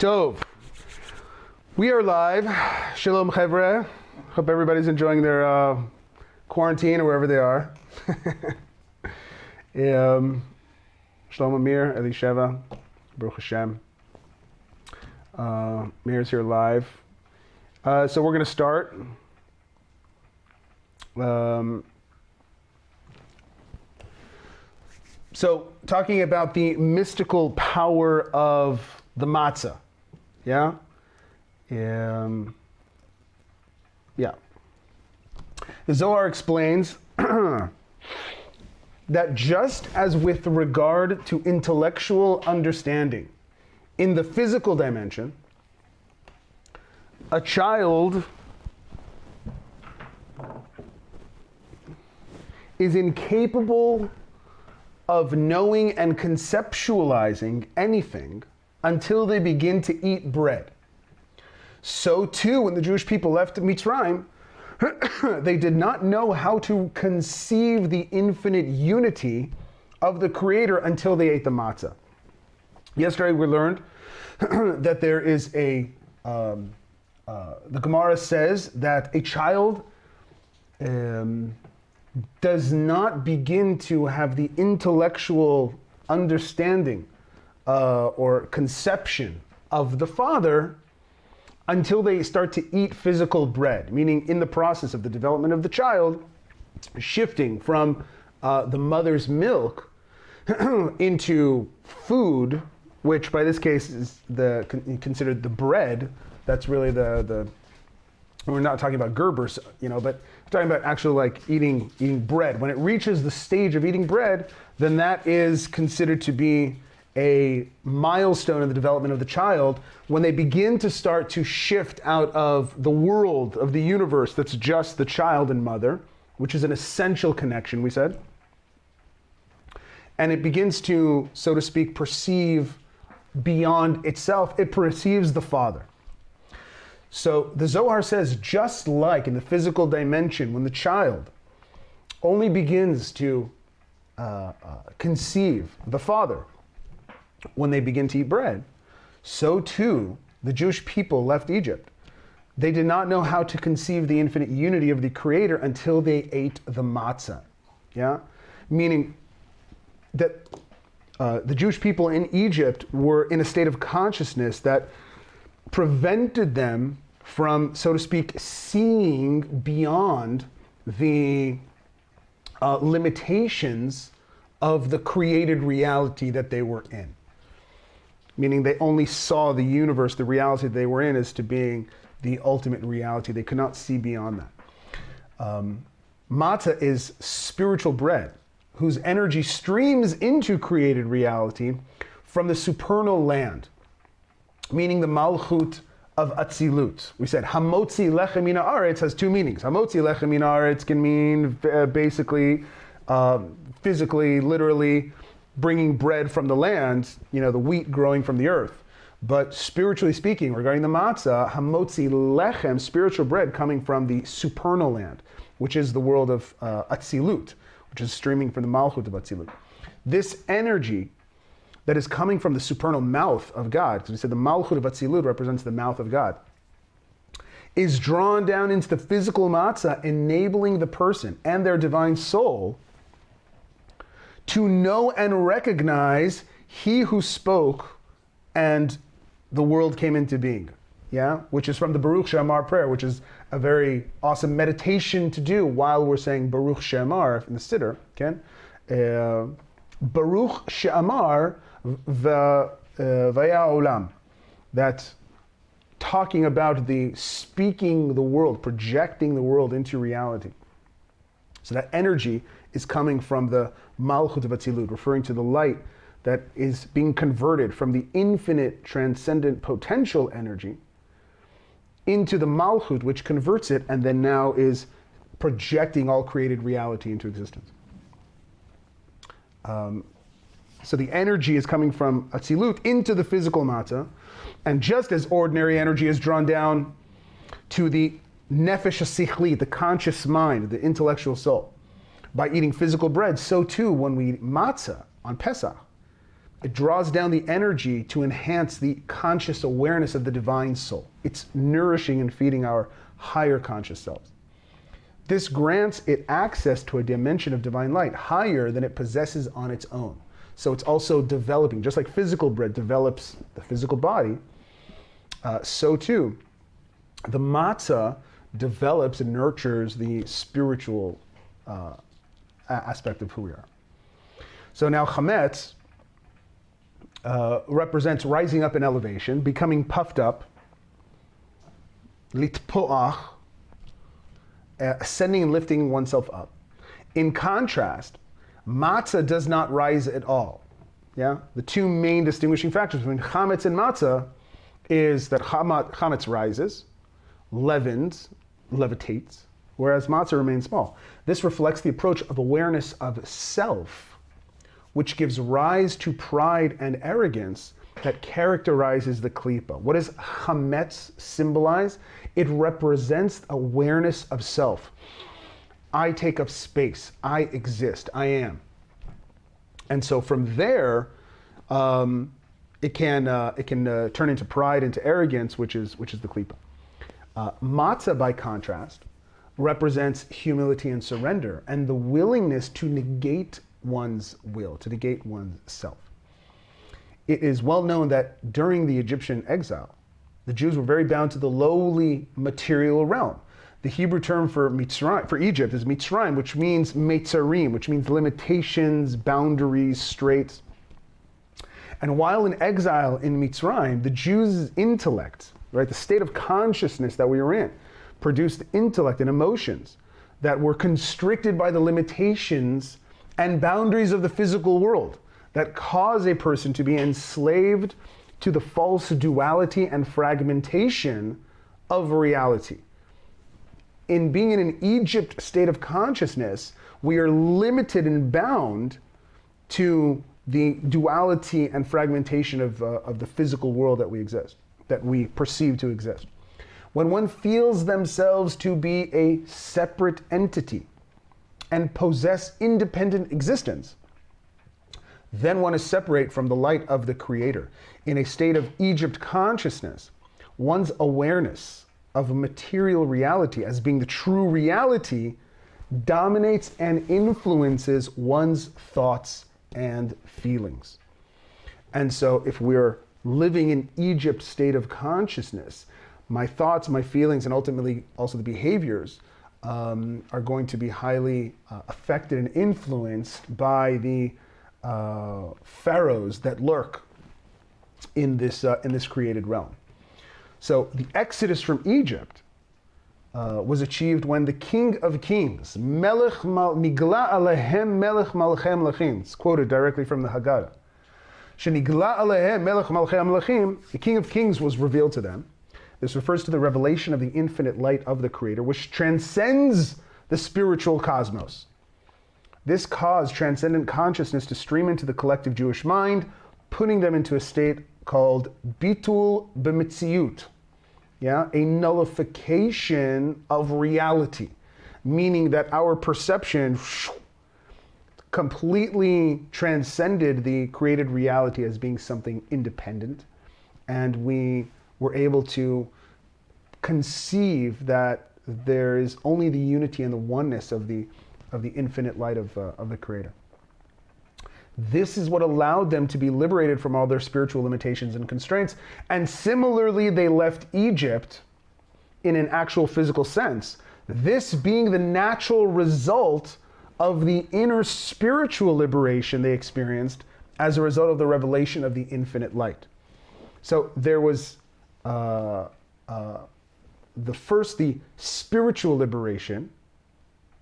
Tov. We are live. Shalom Chevre. Hope everybody's enjoying their quarantine or wherever they are. Shalom Amir, Elisheva, Baruch Hashem. Mir's here live. So we're going to start. So talking about the mystical power of the matzah. Yeah? Yeah. The Zohar explains that just as with regard to intellectual understanding in the physical dimension, a child is incapable of knowing and conceptualizing anything until they begin to eat bread. So too, when the Jewish people left Mitzrayim, they did not know how to conceive the infinite unity of the Creator until they ate the matzah. Yesterday we learned that there is the Gemara says that a child does not begin to have the intellectual understanding or conception of the Father until they start to eat physical bread, meaning in the process of the development of the child, shifting from the mother's milk into food, which by this case is considered the bread. That's really the we're not talking about Gerbers, but we're talking about actually like eating bread. When it reaches the stage of eating bread, then that is considered to be a milestone in the development of the child when they begin to start to shift out of the world of the universe that's just the child and mother, which is an essential connection, we said. And it begins to, so to speak, perceive beyond itself. It perceives the Father. So the Zohar says, just like in the physical dimension, when the child only begins to conceive the Father when they begin to eat bread, so too the Jewish people left Egypt. They did not know how to conceive the infinite unity of the Creator until they ate the matzah. Yeah? Meaning that the Jewish people in Egypt were in a state of consciousness that prevented them from, so to speak, seeing beyond the limitations of the created reality that they were in. Meaning they only saw the universe, the reality they were in, as to being the ultimate reality. They could not see beyond that. Matzah is spiritual bread, whose energy streams into created reality from the supernal land, meaning the Malchut of Atzilut. We said, Hamotzi lechem min haaretz has two meanings. Hamotzi lechem min haaretz can mean basically, physically, literally, bringing bread from the land, the wheat growing from the earth. But spiritually speaking, regarding the matzah, hamotzi lechem, spiritual bread coming from the supernal land, which is the world of Atzilut, which is streaming from the Malchut of Atzilut. This energy that is coming from the supernal mouth of God, because we said the Malchut of Atzilut represents the mouth of God, is drawn down into the physical matzah, enabling the person and their divine soul to know and recognize He who spoke and the world came into being. Yeah? Which is from the Baruch She'amar prayer, which is a very awesome meditation to do while we're saying Baruch She'amar in the Siddur. Okay? Baruch She'amar v'ya olam. That talking about the speaking the world, projecting the world into reality. So that energy is coming from the Malchut of Atzilut, referring to the light that is being converted from the infinite transcendent potential energy into the Malchut, which converts it and then now is projecting all created reality into existence. So the energy is coming from Atzilut into the physical matzah, and just as ordinary energy is drawn down to the nefesh hasichli, the conscious mind, the intellectual soul, by eating physical bread, so too when we eat matzah on Pesach, It draws down the energy to enhance the conscious awareness of the divine soul. It's nourishing and feeding our higher conscious selves. This grants it access to a dimension of divine light higher than it possesses on its own. So it's also developing, just like physical bread develops the physical body, so too the matzah develops and nurtures the spiritual aspect of who we are. So now chametz represents rising up in elevation, becoming puffed up, litpoach, ascending and lifting oneself up. In contrast, matzah does not rise at all. Yeah, the two main distinguishing factors between chametz and matzah is that chametz rises, leavens, levitates, whereas matzah remains small. This reflects the approach of awareness of self, which gives rise to pride and arrogance that characterizes the klipa. What does chametz symbolize? It represents awareness of self. I take up space. I exist. I am. And so from there, it can turn into pride, into arrogance, which is the klipa. Matzah, by contrast, represents humility and surrender, and the willingness to negate one's will, to negate one's self. It is well known that during the Egyptian exile, the Jews were very bound to the lowly material realm. The Hebrew term for Mitzrayim, for Egypt, is Mitzrayim, which means Metzarim, which means limitations, boundaries, straits. And while in exile in Mitzrayim, the Jews' intellect, right, the state of consciousness that we were in, produced intellect and emotions that were constricted by the limitations and boundaries of the physical world that cause a person to be enslaved to the false duality and fragmentation of reality. In being in an Egypt state of consciousness, we are limited and bound to the duality and fragmentation of the physical world that we exist, that we perceive to exist. When one feels themselves to be a separate entity and possess independent existence, then one is separate from the light of the Creator. In a state of Egypt consciousness, one's awareness of material reality as being the true reality dominates and influences one's thoughts and feelings. And so if we're living in Egypt state of consciousness, my thoughts, my feelings, and ultimately also the behaviors are going to be highly affected and influenced by the pharaohs that lurk in this created realm. So the exodus from Egypt was achieved when the King of Kings, Migla alehem melech malchem lachim, it's quoted directly from the Haggadah. Shenigla alehem melech malchem lachim, the King of Kings was revealed to them. This refers to the revelation of the infinite light of the Creator, which transcends the spiritual cosmos. This caused transcendent consciousness to stream into the collective Jewish mind, putting them into a state called bitul b'mitziut, yeah, a nullification of reality, meaning that our perception completely transcended the created reality as being something independent, and we were able to conceive that there is only the unity and the oneness of the infinite light of the Creator. This is what allowed them to be liberated from all their spiritual limitations and constraints. And similarly, they left Egypt in an actual physical sense, this being the natural result of the inner spiritual liberation they experienced as a result of the revelation of the infinite light. So there was the spiritual liberation,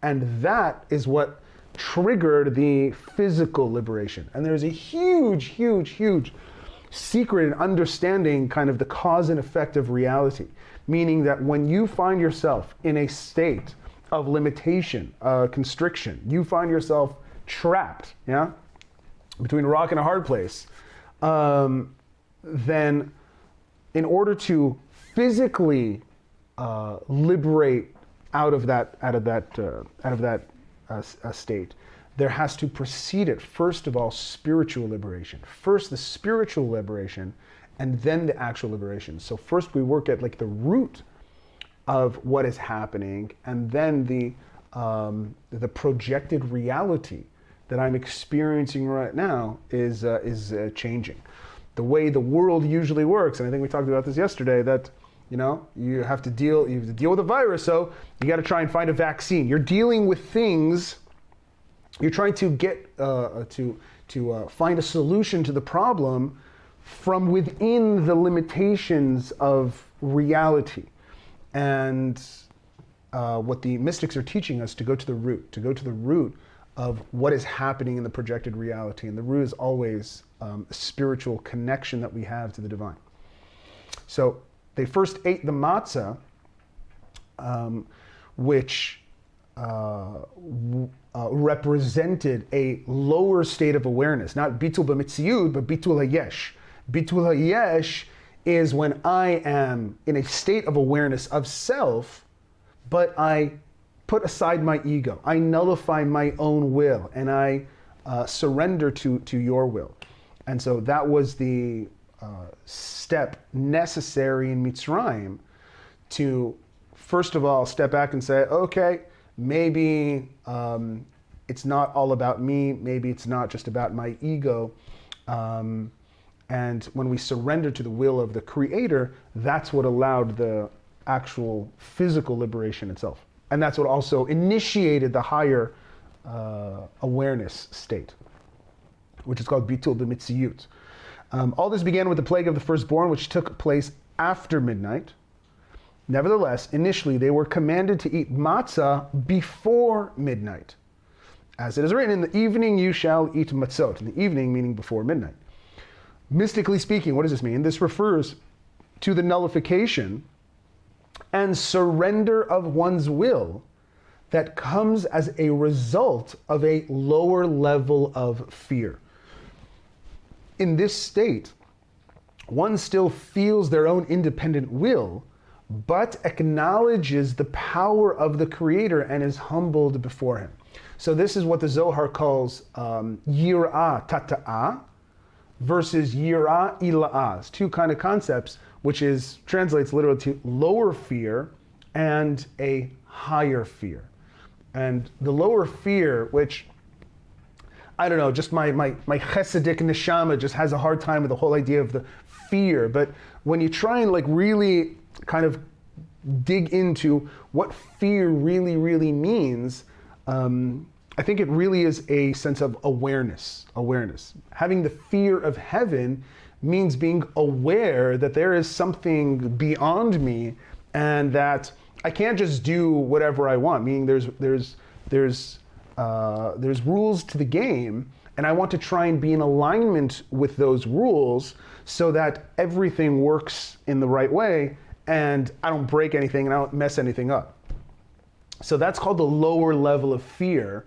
and that is what triggered the physical liberation. And there's a huge secret in understanding kind of the cause and effect of reality, meaning that when you find yourself in a state of limitation, constriction, you find yourself trapped, yeah, between a rock and a hard place, then in order to physically liberate out of that state, there has to precede it, first of all, spiritual liberation. First the spiritual liberation, and then the actual liberation. So first we work at like the root of what is happening, and then the projected reality that I'm experiencing right now is changing. The way the world usually works, and I think we talked about this yesterday, that you have to deal with a virus, so you got to try and find a vaccine. You're dealing with things. You're trying to get to find a solution to the problem from within the limitations of reality. And what the mystics are teaching us to go to the root of what is happening in the projected reality. And the root is always a spiritual connection that we have to the divine. So they first ate the matzah, which represented a lower state of awareness, not bitul b'mitziut, but bitul hayesh. Bitul hayesh is when I am in a state of awareness of self, but I put aside my ego. I nullify my own will, and I surrender to your will. And so that was the step necessary in Mitzrayim to, first of all, step back and say, okay, maybe it's not all about me. Maybe it's not just about my ego. And when we surrender to the will of the Creator, that's what allowed the actual physical liberation itself. And that's what also initiated the higher awareness state, which is called bitul b'mitziyut. All this began with the plague of the firstborn, which took place after midnight. Nevertheless, initially they were commanded to eat matzah before midnight. As it is written, in the evening you shall eat matzot. In the evening, meaning before midnight. Mystically speaking, what does this mean? This refers to the nullification and surrender of one's will that comes as a result of a lower level of fear. In this state, one still feels their own independent will, but acknowledges the power of the Creator and is humbled before Him. So this is what the Zohar calls yirah tata'ah versus yirah ila'ah. It's two kind of concepts, which translates literally to lower fear and a higher fear. And the lower fear, which, I don't know, just my chesedic neshama just has a hard time with the whole idea of the fear. But when you try and like really kind of dig into what fear really, really means, I think it really is a sense of awareness. Having the fear of heaven means being aware that there is something beyond me and that I can't just do whatever I want, meaning there's rules to the game, and I want to try and be in alignment with those rules so that everything works in the right way and I don't break anything and I don't mess anything up. So that's called the lower level of fear,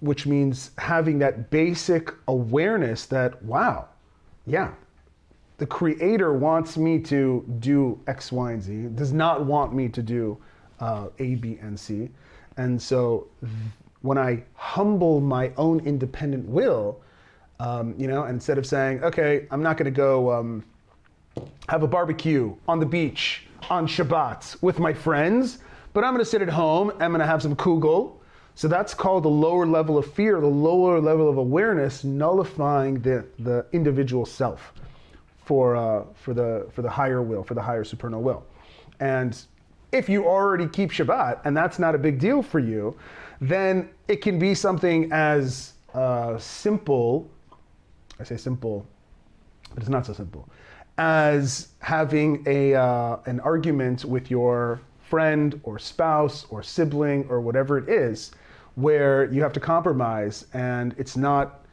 which means having that basic awareness that, wow, yeah, the Creator wants me to do X, Y, and Z, does not want me to do A, B, and C. And so when I humble my own independent will, instead of saying, okay, I'm not going to go have a barbecue on the beach on Shabbat with my friends, but I'm going to sit at home, I'm going to have some kugel. So that's called the lower level of fear, the lower level of awareness, nullifying the individual self for the higher will, for the higher supernal will. And if you already keep Shabbat, and that's not a big deal for you, then it can be something as simple, I say simple, but it's not so simple, as having an argument with your friend or spouse or sibling or whatever it is, where you have to compromise, and it's not,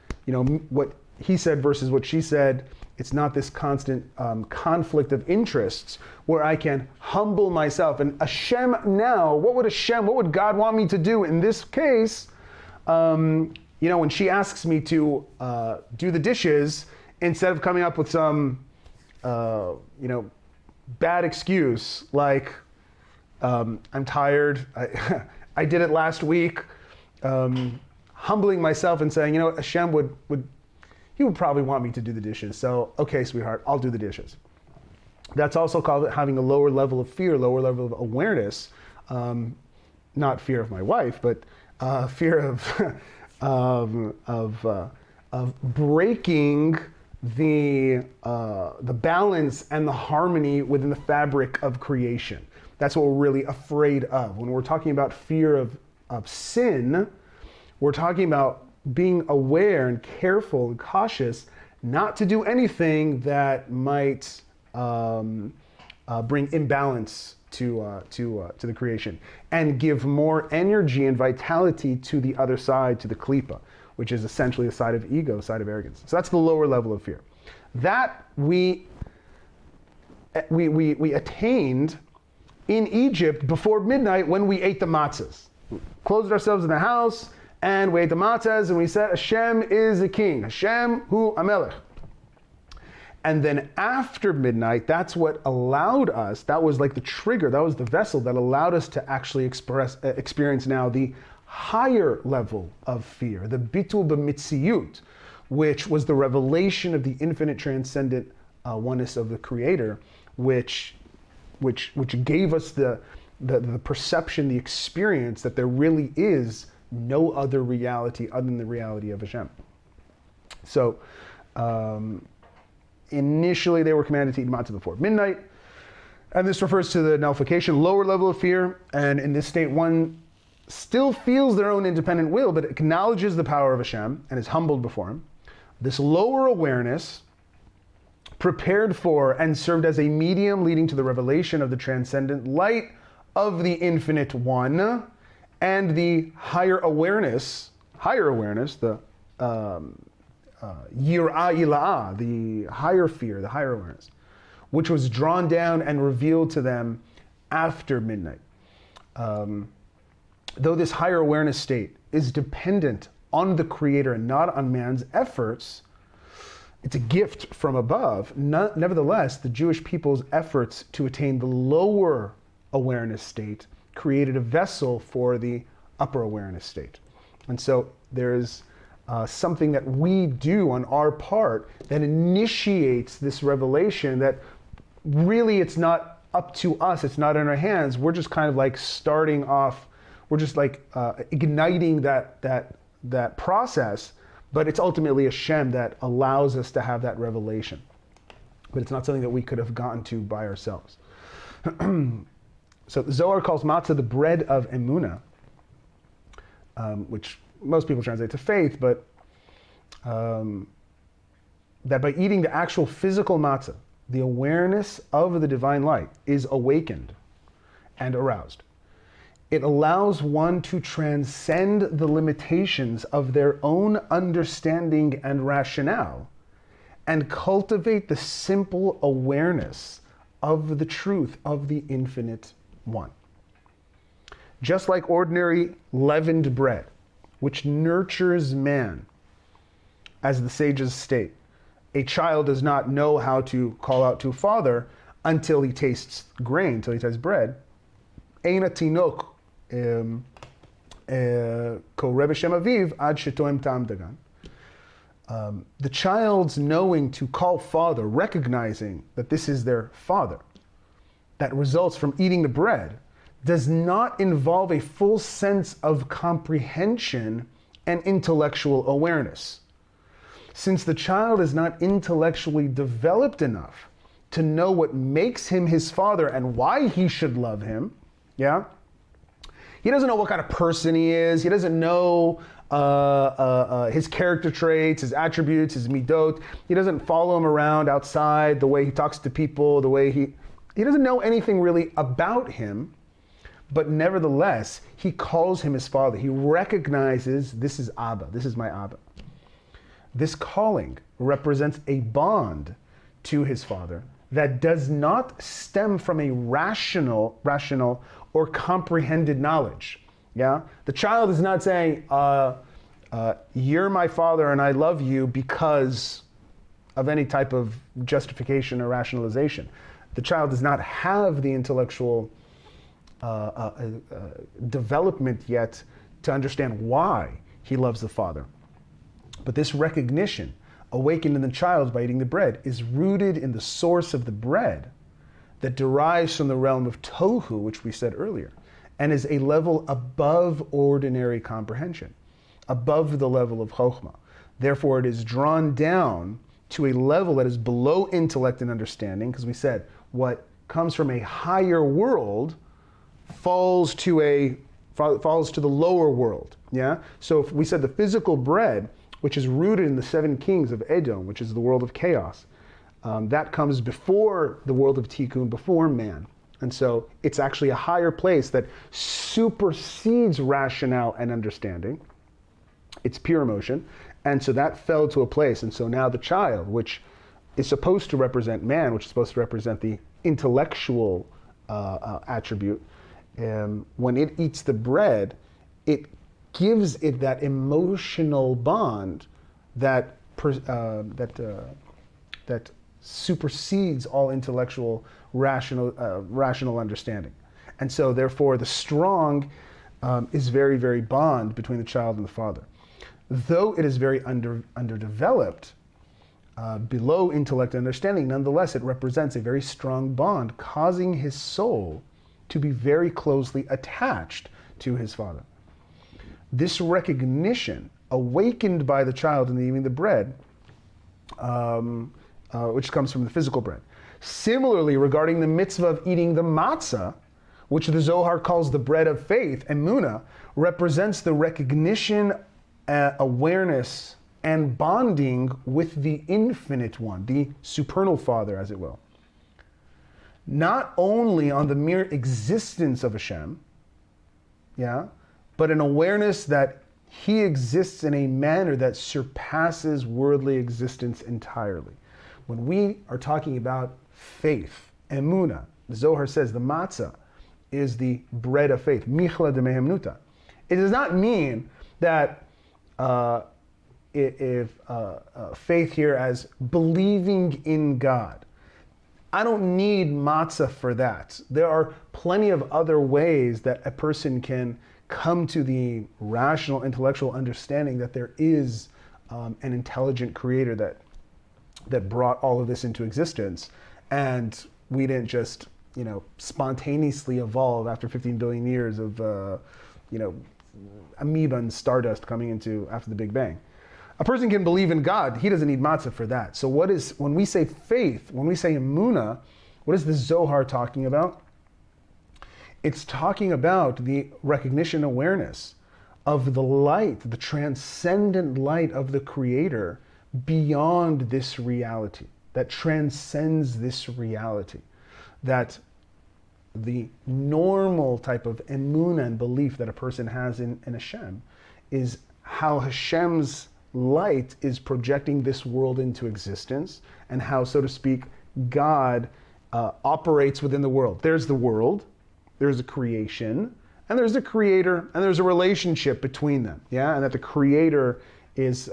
what he said versus what she said. It's not this constant conflict of interests where I can humble myself. And Hashem now, what would God want me to do in this case? When she asks me to do the dishes, instead of coming up with some, bad excuse like, I'm tired, I did it last week, humbling myself and saying, Hashem would he would probably want me to do the dishes. So, okay, sweetheart, I'll do the dishes. That's also called having a lower level of fear, lower level of awareness. Not fear of my wife, but fear of breaking the balance and the harmony within the fabric of creation. That's what we're really afraid of. When we're talking about fear of sin, we're talking about being aware and careful and cautious not to do anything that might bring imbalance to the creation and give more energy and vitality to the other side, to the klipa, which is essentially a side of ego, a side of arrogance. So that's the lower level of fear. That we attained in Egypt before midnight when we ate the matzahs. We closed ourselves in the house and we ate the matzahs and we said, Hashem is a king. Hashem hu amelech. And then after midnight, that's what allowed us, that was like the trigger, that was the vessel that allowed us to actually experience now the higher level of fear, the bitul b'mitziyut, which was the revelation of the infinite transcendent oneness of the Creator, which gave us the perception, the experience that there really is no other reality other than the reality of Hashem. So, initially, they were commanded to eat matzah before midnight, and this refers to the nullification, lower level of fear. And in this state, one still feels their own independent will, but acknowledges the power of Hashem and is humbled before Him. This lower awareness prepared for and served as a medium leading to the revelation of the transcendent light of the infinite one, and the higher awareness, the yirah ila'ah, the higher fear, the higher awareness, which was drawn down and revealed to them after midnight. Though this higher awareness state is dependent on the Creator and not on man's efforts, it's a gift from above. Nevertheless, the Jewish people's efforts to attain the lower awareness state created a vessel for the upper awareness state. And so there's something that we do on our part that initiates this revelation that really it's not up to us, it's not in our hands. We're just kind of like starting off, we're just like igniting that process, but it's ultimately Hashem that allows us to have that revelation. But it's not something that we could have gotten to by ourselves. So the Zohar calls matzah the bread of emunah, which most people translate to faith, but that by eating the actual physical matzah, the awareness of the divine light is awakened and aroused. It allows one to transcend the limitations of their own understanding and rationale and cultivate the simple awareness of the truth of the infinite one. Just like ordinary leavened bread, which nurtures man, as the sages state, a child does not know how to call out to father until he tastes grain, until he tastes bread. Ein hatinok koreh b'shem aviv ad shetoem ta'am dagan. The child's knowing to call father, recognizing that this is their father, that results from eating the bread, does not involve a full sense of comprehension and intellectual awareness. Since the child is not intellectually developed enough to know what makes him his father and why he should love him, yeah? He doesn't know what kind of person he is. He doesn't know his character traits, his attributes, his midot. He doesn't follow him around outside, the way he talks to people, the way he doesn't know anything really about him, but nevertheless, he calls him his father. He recognizes, this is Abba, this is my Abba. This calling represents a bond to his father that does not stem from a rational or comprehended knowledge. Yeah? The child is not saying, you're my father and I love you because of any type of justification or rationalization. The child does not have the intellectual development yet to understand why he loves the Father. But this recognition, awakened in the child by eating the bread, is rooted in the source of the bread that derives from the realm of Tohu, which we said earlier, and is a level above ordinary comprehension, above the level of Chokhmah. Therefore, it is drawn down to a level that is below intellect and understanding, because we said what comes from a higher world falls to the lower world. Yeah. So if we said the physical bread, which is rooted in the 7 kings of Edom, which is the world of chaos, that comes before the world of Tikkun, before man. And so it's actually a higher place that supersedes rationale and understanding. It's pure emotion. And so that fell to a place. And so now the child, which is supposed to represent man, which is supposed to represent the intellectual attribute, when it eats the bread, it gives it that emotional bond that supersedes all intellectual, rational understanding. And so therefore the strong is very, very bond between the child and the father. Though it is very underdeveloped, below intellect and understanding, nonetheless it represents a very strong bond, causing his soul to be very closely attached to his father. This recognition, awakened by the child in eating the bread, which comes from the physical bread. Similarly, regarding the mitzvah of eating the matzah, which the Zohar calls the bread of faith, emunah, represents the recognition, awareness, and bonding with the infinite one, the supernal Father, as it will. Not only on the mere existence of Hashem, yeah, but an awareness that he exists in a manner that surpasses worldly existence entirely. When we are talking about faith, emunah, the Zohar says the matzah is the bread of faith, michla de mehemnuta. It does not mean that faith here as believing in God. I don't need matzah for that. There are plenty of other ways that a person can come to the rational, intellectual understanding that there is an intelligent creator that brought all of this into existence, and we didn't just spontaneously evolve after 15 billion years of amoeba and stardust coming into after the Big Bang. A person can believe in God. He doesn't need matzah for that. So when we say faith, when we say emunah, what is the Zohar talking about? It's talking about the recognition, awareness of the light, the transcendent light of the Creator beyond this reality, that transcends this reality, that the normal type of emunah and belief that a person has in Hashem is how Hashem's light is projecting this world into existence, and how, so to speak, God operates within the world. There's the world, there's a creation, and there's the creator, and there's a relationship between them, yeah? And that the creator is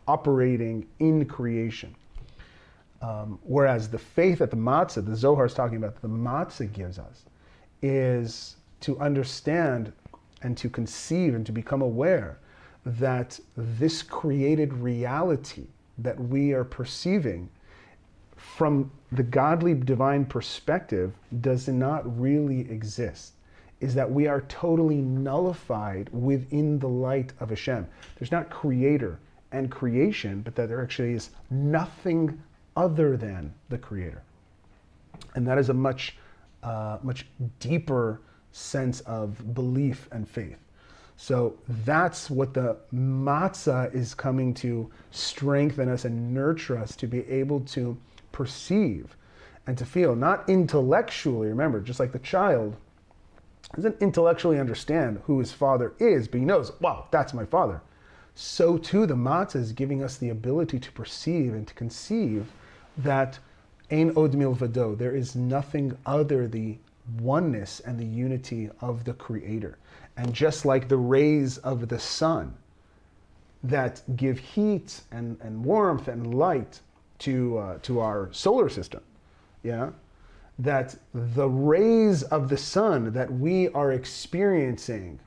operating in creation. Whereas the faith that the matzah, the Zohar is talking about, that the matzah gives us, is to understand and to conceive and to become aware that this created reality that we are perceiving from the godly divine perspective does not really exist, is that we are totally nullified within the light of Hashem. There's not creator and creation, but that there actually is nothing other than the creator. And that is a much deeper sense of belief and faith. So that's what the matzah is coming to strengthen us and nurture us to be able to perceive and to feel, not intellectually. Remember, just like the child doesn't intellectually understand who his father is, but he knows, wow, that's my father. So too, the matzah is giving us the ability to perceive and to conceive that ein od milvado, there is nothing other the oneness and the unity of the Creator. And just like the rays of the sun that give heat and warmth and light to our solar system, yeah, that the rays of the sun that we are experiencing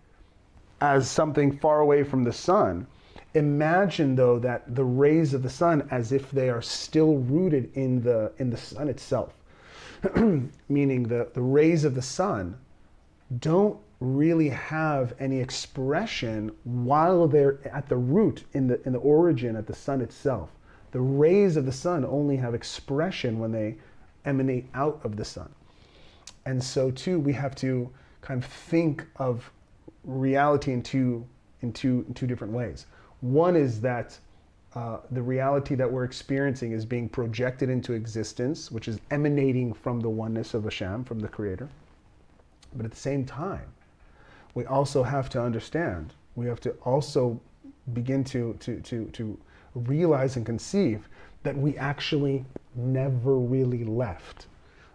as something far away from the sun. Imagine, though, that the rays of the sun as if they are still rooted in the sun itself. Meaning the rays of the sun don't really have any expression while they're at the root, in the origin, at the sun itself. The rays of the sun only have expression when they emanate out of the sun. And so too, we have to kind of think of reality in two different ways. One is that the reality that we're experiencing is being projected into existence, which is emanating from the oneness of Hashem, from the Creator. But at the same time, we also have to understand, we have to also begin to realize and conceive that we actually never really left.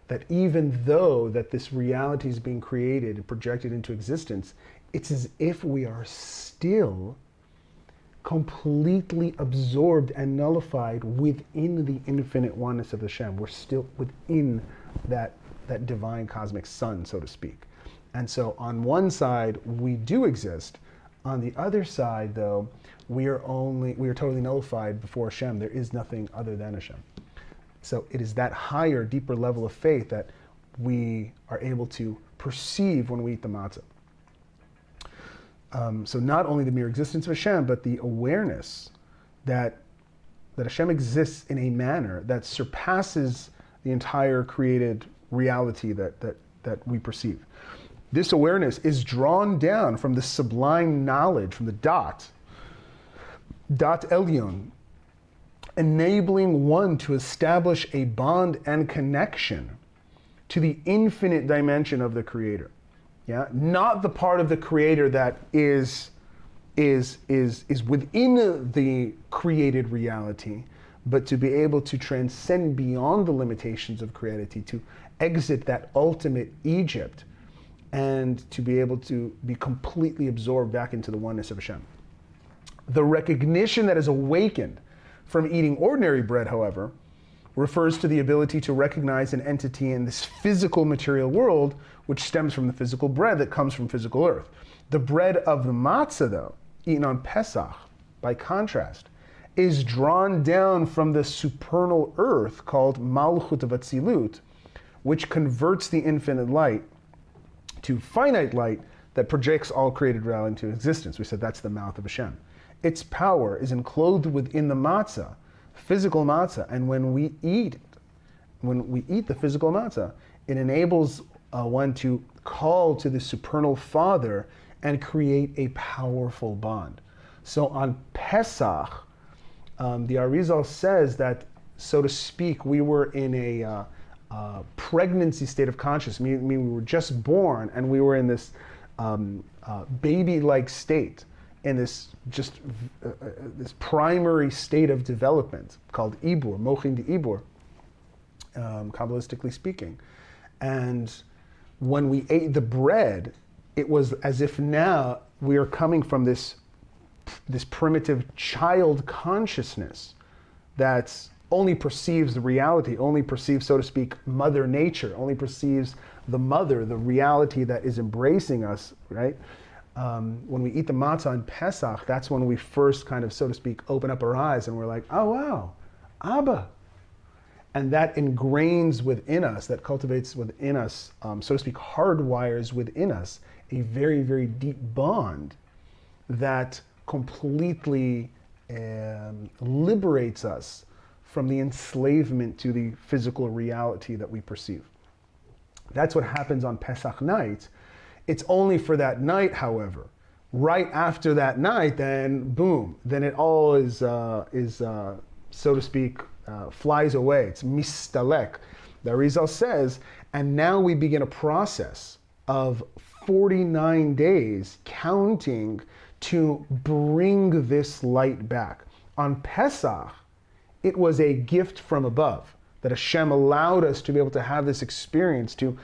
That even though that this reality is being created and projected into existence, it's as if we are still completely absorbed and nullified within the infinite oneness of Hashem. We're still within that divine cosmic sun, so to speak. And so on one side, we do exist. On the other side, though, we are totally nullified before Hashem. There is nothing other than Hashem. So it is that higher, deeper level of faith that we are able to perceive when we eat the matzah. So not only the mere existence of Hashem, but the awareness that Hashem exists in a manner that surpasses the entire created reality that we perceive. This awareness is drawn down from the sublime knowledge, from the dot Elyon, enabling one to establish a bond and connection to the infinite dimension of the Creator. Yeah, not the part of the Creator that is within the created reality, but to be able to transcend beyond the limitations of creativity, to exit that ultimate Egypt, and to be able to be completely absorbed back into the oneness of Hashem. The recognition that is awakened from eating ordinary bread, however, refers to the ability to recognize an entity in this physical material world, which stems from the physical bread that comes from physical earth. The bread of the matzah, though, eaten on Pesach, by contrast, is drawn down from the supernal earth called Malchut of Atzilut, which converts the infinite light to finite light that projects all created reality into existence. We said that's the mouth of Hashem. Its power is enclosed within the matzah, physical matzah, and when we eat the physical matzah, it enables one to call to the supernal Father and create a powerful bond. So on Pesach, the Arizal says that, so to speak, we were in a pregnancy state of consciousness. I mean, we were just born and we were in this baby-like state, in this this primary state of development called Ibur, Mochin de Ibur, Kabbalistically speaking. And when we ate the bread, it was as if now we are coming from this primitive child consciousness that only perceives the reality, only perceives, so to speak, Mother Nature, only perceives the mother, the reality that is embracing us, right? When we eat the matzah on Pesach, that's when we first kind of, so to speak, open up our eyes and we're like, oh wow, Abba. And that ingrains within us, that cultivates within us, so to speak, hardwires within us a very, very deep bond that completely liberates us from the enslavement to the physical reality that we perceive. That's what happens on Pesach night. It's only for that night, however. Right after that night, then boom, then it all is so to speak, flies away. It's mistalek. The Arizal says, and now we begin a process of 49 days counting to bring this light back. On Pesach, it was a gift from above, that Hashem allowed us to be able to have this experience, to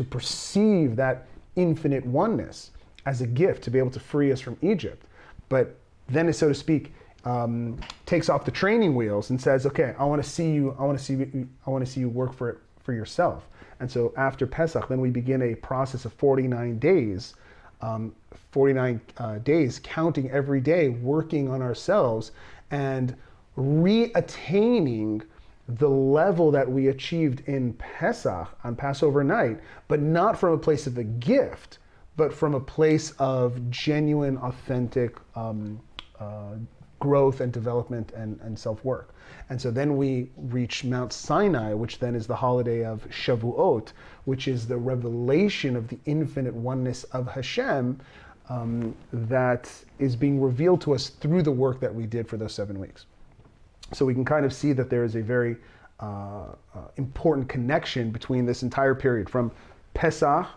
perceive that infinite oneness as a gift, to be able to free us from Egypt. But then it, so to speak, takes off the training wheels and says, okay, I want to see you work for it for yourself. And so after Pesach, then we begin a process of 49 days 49 days, counting every day, working on ourselves and re-attaining the level that we achieved in Pesach, on Passover night, but not from a place of a gift, but from a place of genuine, authentic growth and development and self-work. And so then we reach Mount Sinai, which then is the holiday of Shavuot, which is the revelation of the infinite oneness of Hashem that is being revealed to us through the work that we did for those 7 weeks. So we can kind of see that there is a very important connection between this entire period from Pesach,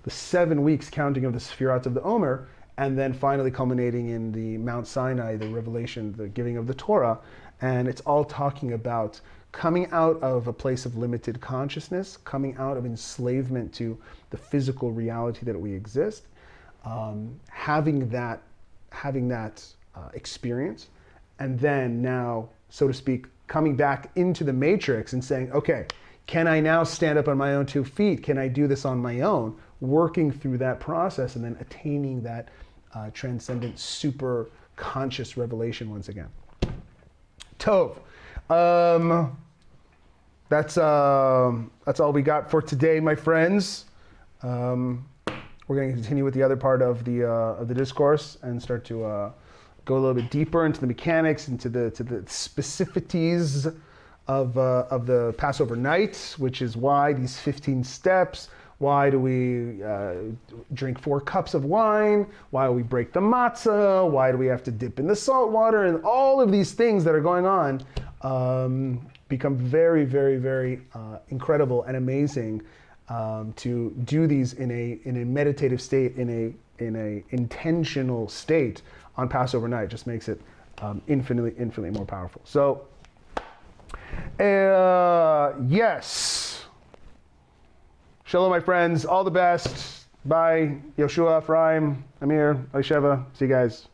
the 7 weeks counting of the Sfirat of the Omer, and then finally culminating in the Mount Sinai, the revelation, the giving of the Torah. And it's all talking about coming out of a place of limited consciousness, coming out of enslavement to the physical reality that we exist, having that experience, and then now, so to speak, coming back into the matrix and saying, okay, can I now stand up on my own 2 feet? Can I do this on my own? Working through that process and then attaining that transcendent, super conscious revelation once again. Tov. That's all we got for today, my friends. We're going to continue with the other part of the discourse and start to go a little bit deeper into the mechanics, into the specificities of the Passover night, which is why these 15 steps. Why do we drink 4 cups of wine? Why do we break the matzah? Why do we have to dip in the salt water? And all of these things that are going on become very, very, very incredible and amazing to do these in a meditative state, in a intentional state on Passover night. Just makes it infinitely more powerful. So, yes. Shalom, my friends. All the best. Bye. Yoshua, Ephraim, Amir, Elisheva. See you guys.